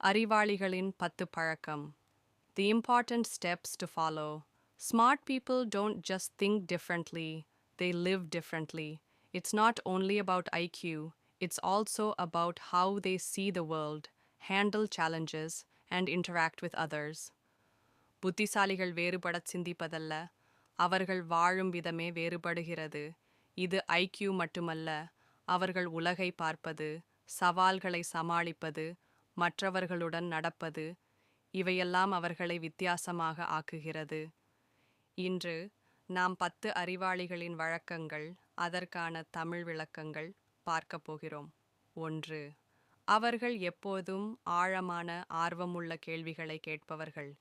அறிவாளிகளின் 10 பழக்கம். The important steps to follow. Smart people don't just think differently, they live differently. It's not only about IQ, it's also about how they see the world, handle challenges, and interact with others. புத்திசாலிகள் வேறுபடச் சிந்திப்பதல்ல, அவர்கள் வாழும் விதமே வேறுபடுகிறது. இது IQ மட்டுமல்ல, அவர்கள் உலகை பார்ப்பது, சவால்களை சமாளிப்பது, மற்றவர்களுடன் நடப்பது, இவையெல்லாம் அவர்களை வித்தியாசமாக ஆக்குகிறது. இன்று நாம் 10 அறிவாளிகளின் வழக்கங்கள், அதற்கான தமிழ் விளக்கங்கள் பார்க்கப் போகிறோம். 1. அவர்கள் எப்போதும் ஆழமான ஆர்வமுள்ள கேள்விகளை கேட்பவர்கள்.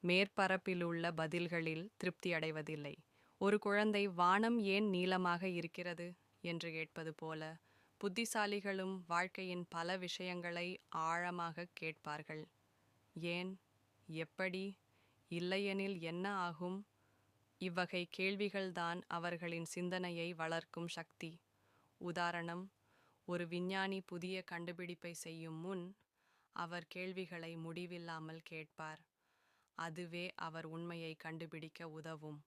மேற்பரப்பிலுள்ள பதில்களில் திருப்தி அடைவதில்லை. ஒரு குழந்தை வானம் ஏன் நீளமாக இருக்கிறது என்று கேட்பது போல, புத்திசாலிகளும் வாழ்க்கையின் பல விஷயங்களை ஆழமாக கேட்பார்கள். ஏன், எப்படி, இல்லையெனில் என்ன ஆகும்? இவ்வகை கேள்விகள்தான் அவர்களின் சிந்தனையை வளர்க்கும் சக்தி. உதாரணம், ஒரு விஞ்ஞானி புதிய கண்டுபிடிப்பை செய்யும் முன் அவர் கேள்விகளை முடிவில்லாமல் கேட்பார். அதுவே அவர் உண்மையை கண்டுபிடிக்க உதவும்.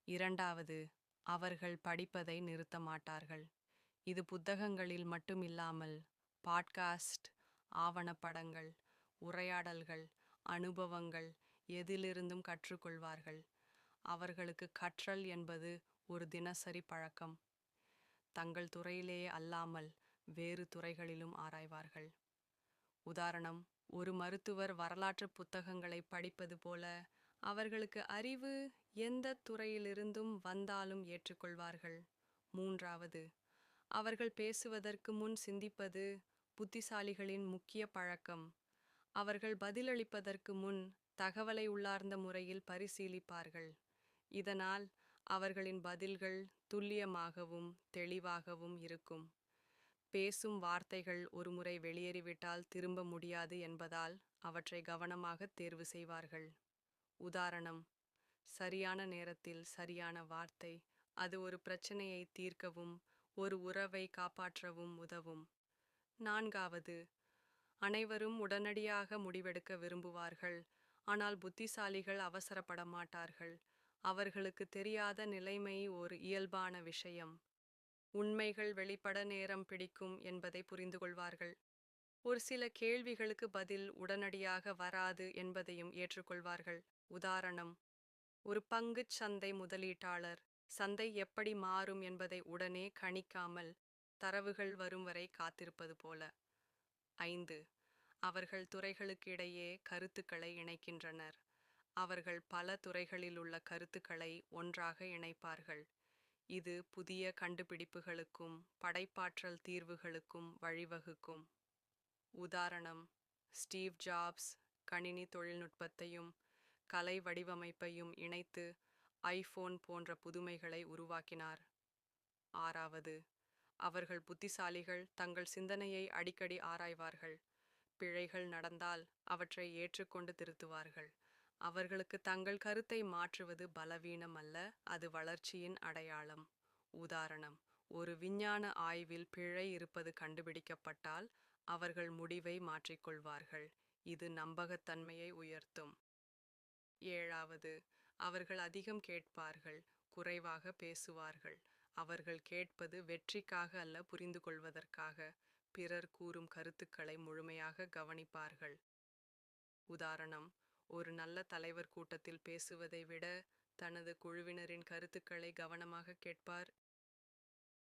2. அவர்கள் படிப்பதை நிறுத்த மாட்டார்கள். இது புத்தகங்களில் மட்டுமில்லாமல் பாட்காஸ்ட், ஆவணப்படங்கள், உரையாடல்கள், அனுபவங்கள் எதிலிருந்தும் கற்றுக்கொள்வார்கள். அவர்களுக்கு கற்றல் என்பது ஒரு தினசரி பழக்கம். தங்கள் துறையிலேயே அல்லாமல் வேறு துறைகளிலும் ஆராய்வார்கள். உதாரணம், ஒரு மருத்துவர் வரலாற்று புத்தகங்களை படிப்பது போல, அவர்களுக்கு அறிவு எந்த துறையிலிருந்தும் வந்தாலும் ஏற்றுக்கொள்வார்கள். 3. அவர்கள் பேசுவதற்கு முன் சிந்திப்பது புத்திசாலிகளின் முக்கிய பழக்கம். அவர்கள் பதிலளிப்பதற்கு முன் தகவலை உள்ளார்ந்த முறையில் பரிசீலிப்பார்கள். இதனால் அவர்களின் பதில்கள் துல்லியமாகவும் தெளிவாகவும் இருக்கும். பேசும் வார்த்தைகள் ஒருமுறை வெளியேறிவிட்டால் திரும்ப முடியாது என்பதால் அவற்றை கவனமாக தேர்வு செய்வார்கள். உதாரணம், சரியான நேரத்தில் சரியான வார்த்தை, அது ஒரு பிரச்சனையை தீர்க்கவும் ஒரு உறவை காப்பாற்றவும் உதவும். 4. அனைவரும் உடனடியாக முடிவெடுக்க விரும்புவார்கள். ஆனால் புத்திசாலிகள் அவசரப்பட மாட்டார்கள். அவர்களுக்கு தெரியாத நிலைமை ஒரு இயல்பான விஷயம். உண்மைகள் வெளிப்பட நேரம் பிடிக்கும் என்பதை புரிந்து கொள்வார்கள். ஒரு சில கேள்விகளுக்கு பதில் உடனடியாக வராது என்பதையும் ஏற்றுக்கொள்வார்கள். உதாரணம், ஒரு பங்குச் சந்தை முதலீட்டாளர் சந்தை எப்படி மாறும் என்பதை உடனே கணிக்காமல் தரவுகள் வரும் வரை காத்திருப்பது போல. 5. அவர்கள் துறைகளுக்கு இடையே கருத்துக்களை இணைக்கின்றனர். அவர்கள் பல துறைகளில் உள்ள கருத்துக்களை ஒன்றாக இணைப்பார்கள். இது புதிய கண்டுபிடிப்புகளுக்கும் படைப்பாற்றல் தீர்வுகளுக்கும் வழிவகுக்கும். உதாரணம், ஸ்டீவ் ஜாப்ஸ் கணினி தொழில்நுட்பத்தையும் கலை வடிவமைப்பையும் இணைத்து ஐபோன் போன்ற புதுமைகளை உருவாக்கினார். 6. அவர்கள் புத்திசாலிகள் தங்கள் சிந்தனையை அடிக்கடி ஆராய்வார்கள். பிழைகள் நடந்தால் அவற்றை ஏற்றுக்கொண்டு திருத்துவார்கள். அவர்களுக்கு தங்கள் கருத்தை மாற்றுவது பலவீனம் அல்ல, அது வளர்ச்சியின் அடையாளம். உதாரணம், ஒரு விஞ்ஞான ஆய்வில் பிழை இருப்பது கண்டுபிடிக்கப்பட்டால் அவர்கள் முடிவை மாற்றிக்கொள்வார்கள். இது நம்பகத்தன்மையை உயர்த்தும். 7. அவர்கள் அதிகம் கேட்பார்கள், குறைவாக பேசுவார்கள். அவர்கள் கேட்பது வெற்றிக்காக அல்ல, புரிந்து கொள்வதற்காக. பிறர் கூறும் கருத்துக்களை முழுமையாக கவனிப்பார்கள். உதாரணம், ஒரு நல்ல தலைவர் கூட்டத்தில் பேசுவதை விட தனது குழுவினரின் கருத்துக்களை கவனமாக கேட்பார்.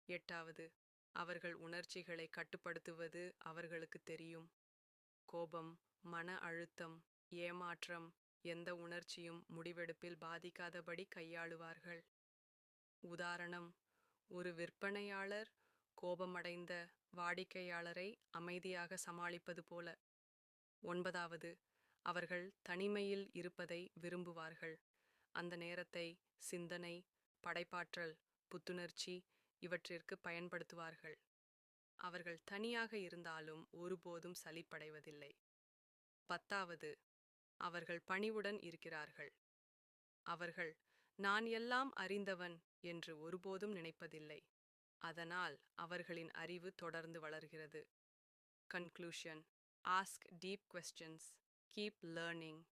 8. அவர்கள் உணர்ச்சிகளை கட்டுப்படுத்துவது அவர்களுக்கு தெரியும். கோபம், மன அழுத்தம், ஏமாற்றம், எந்த உணர்ச்சியும் முடிவெடுப்பில் பாதிக்காதபடி கையாளுவார்கள். உதாரணம், ஒரு விற்பனையாளர் கோபமடைந்த வாடிக்கையாளரை அமைதியாக சமாளிப்பது போல. 9. அவர்கள் தனிமையில் இருப்பதை விரும்புவார்கள். அந்த நேரத்தை சிந்தனை, படைப்பாற்றல், புத்துணர்ச்சி இவற்றிற்கு பயன்படுத்துவார்கள். அவர்கள் தனியாக இருந்தாலும் ஒருபோதும் சலிப்படைவதில்லை. 10. அவர்கள் பணிவுடன் இருக்கிறார்கள். அவர்கள் நான் எல்லாம் அறிந்தவன் என்று ஒருபோதும் நினைப்பதில்லை. அதனால் அவர்களின் அறிவு தொடர்ந்து வளர்கிறது. Conclusion. Ask deep questions. Keep learning.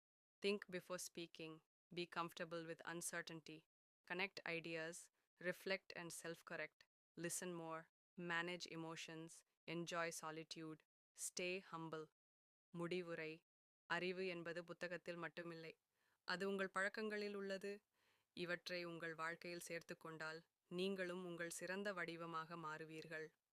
Think before speaking. Be comfortable with uncertainty. Connect ideas. Reflect and self correct. Listen more. Manage emotions. Enjoy solitude. Stay humble. முடிவுரை. அறிவு என்பது புத்தகத்தில் மட்டுமில்லை, அது உங்கள் பழக்கங்களில் உள்ளது. இவற்றை உங்கள் வாழ்க்கையில் சேர்த்துக் கொண்டால் நீங்களும் உங்கள் சிறந்த வடிவமாக மாறுவீர்கள்.